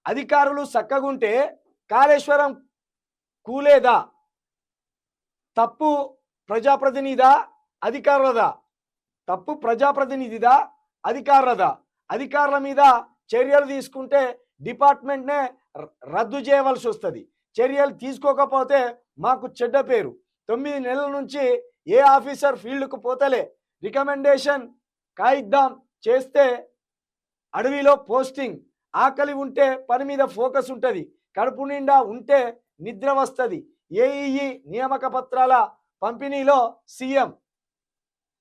అధికారులు చక్కగుంటే కాళేశ్వరం కూలేదా? తప్పు ప్రజాప్రతినిధిదా? అధికారులదా? తప్పు ప్రజాప్రతినిధిదా? అధికారులదా? అధికారుల మీద చర్యలు తీసుకుంటే డిపార్ట్మెంట్నే రద్దు చేయవలసి వస్తుంది. చర్యలు తీసుకోకపోతే మాకు చెడ్డ పేరు. 9 నెలల నుంచి ఏ ఆఫీసర్ ఫీల్డ్కు పోతలే. రికమెండేషన్ కాయిద్దాం చేస్తే అడవిలో పోస్టింగ్. ఆకలి ఉంటే పని మీద ఫోకస్ ఉంటుంది. కడుపు నిండా ఉంటే నిద్ర వస్తుంది. ఏఈఈ నియామక పత్రాల పంపిణీలో సీఎం.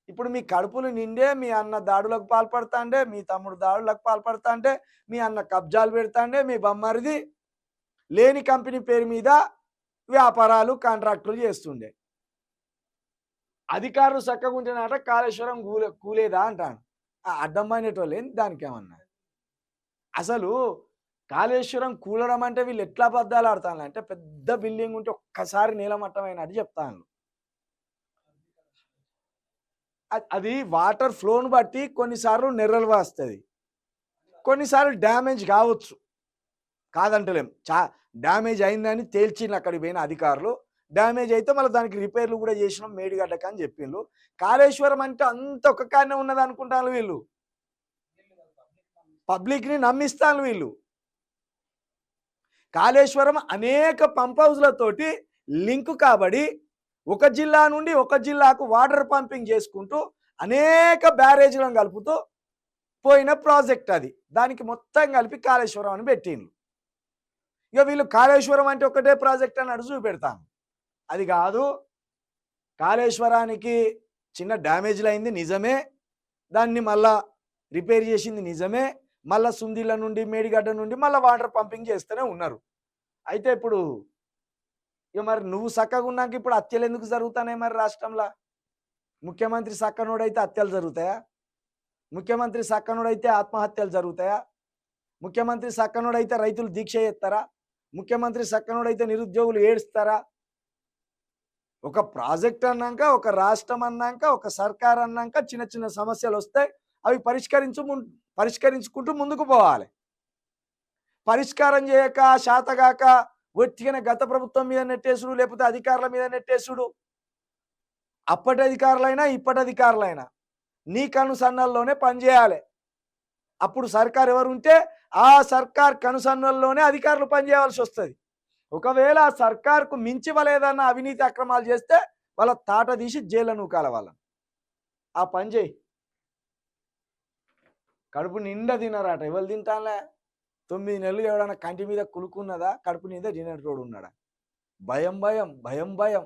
ఇప్పుడు మీ కడుపులు నిండే మీ అన్న దాడులకు పాల్పడతాండే, మీ తమ్ముడు దాడులకు పాల్పడతాండే, మీ అన్న కబ్జాలు పెడతాండే, మీ బొమ్మరిది లేని కంపెనీ పేరు మీద వ్యాపారాలు కాంట్రాక్టులు చేస్తుండే. అధికారులు చక్కగా ఉంటేనట కాళేశ్వరం కూలేదా అంటాను. అడ్డమైనటోళ్ళు ఏంది దానికి ఏమన్నా? అసలు కాళేశ్వరం కూలడం అంటే వీళ్ళు ఎట్లా అబద్ధాలు ఆడతాను అంటే, పెద్ద బిల్డింగ్ ఉంటే ఒక్కసారి నీలమట్టమైనట్టు చెప్తాను. అది వాటర్ ఫ్లోను బట్టి కొన్నిసార్లు నెర్రలు వస్తుంది, కొన్నిసార్లు డ్యామేజ్ కావచ్చు, కాదంటలేం. డ్యామేజ్ అయిందని తేల్చిండు అక్కడికి పోయిన అధికారులు. డ్యామేజ్ అయితే మళ్ళీ దానికి రిపేర్లు కూడా చేసినాం మేడిగడ్డకు అని చెప్పిండ్రు. కాళేశ్వరం అంటే అంత ఒక్క కారణం ఉన్నది అనుకుంటాను వీళ్ళు. పబ్లిక్ని నమ్మిస్తాను వీళ్ళు. కాళేశ్వరం అనేక పంప్ హౌస్లతోటి లింకు కాబడి ఒక జిల్లా నుండి ఒక జిల్లాకు వాటర్ పంపింగ్ చేసుకుంటూ అనేక బ్యారేజ్లను కలుపుతూ పోయిన ప్రాజెక్ట్ అది. దానికి మొత్తం కలిపి కాళేశ్వరం అని పెట్టిండ్రు. ఇక వీళ్ళు కాళేశ్వరం అంటే ఒకటే ప్రాజెక్ట్ అని అడుగు చూపెడతాను. అది కాదు. కాళేశ్వరానికి చిన్న డ్యామేజ్లు అయింది నిజమే, దాన్ని మళ్ళా రిపేర్ చేసింది నిజమే, మళ్ళీ సుందిళ్ళ నుండి మేడిగడ్డ నుండి మళ్ళీ వాటర్ పంపింగ్ చేస్తూనే ఉన్నారు. అయితే ఇప్పుడు ఇక మరి నువ్వు చక్కగా ఉన్నాక ఇప్పుడు హత్యలు ఎందుకు జరుగుతున్నాయి మరి రాష్ట్రంలో? ముఖ్యమంత్రి చక్కనోడైతే హత్యలు జరుగుతాయా? ముఖ్యమంత్రి చక్కనోడైతే ఆత్మహత్యలు జరుగుతాయా? ముఖ్యమంత్రి చక్కనోడైతే రైతులు దీక్ష చేస్తారా? ముఖ్యమంత్రి చక్కనోడైతే నిరుద్యోగులు ఏడుస్తారా? ఒక ప్రాజెక్ట్ అన్నాక, ఒక రాష్ట్రం అన్నాక, ఒక సర్కార్ అన్నాక చిన్న చిన్న సమస్యలు వస్తాయి. అవి పరిష్కరించుకుంటూ ముందుకు పోవాలి. పరిష్కారం చేయక శాతగాక ఒట్టిగానే గత ప్రభుత్వం మీద నెట్టేసుడు, లేకపోతే అధికారుల మీద నెట్టేసుడు. అప్పటి అధికారులైనా ఇప్పటి అధికారులైనా నీ కనుసన్నల్లోనే పనిచేయాలి. అప్పుడు సర్కార్ ఎవరు ఉంటే ఆ సర్కార్ కనుసన్నల్లోనే అధికారులు పనిచేయవలసి వస్తుంది. ఒకవేళ ఆ సర్కార్కు మించి వాళ్ళేదన్నా అవినీతి అక్రమాలు చేస్తే వాళ్ళ తాట తీసి జైలు నూకాల వాళ్ళని. ఆ పని చేయి. కడుపు నిండా తినరాట. ఎవరు తింటానులే? 9 నెలలు ఎవడన్నా కంటి మీద కులుకున్నదా? కడుపు నిండా తినేటోడు ఉన్నాడా? భయం భయం భయం భయం.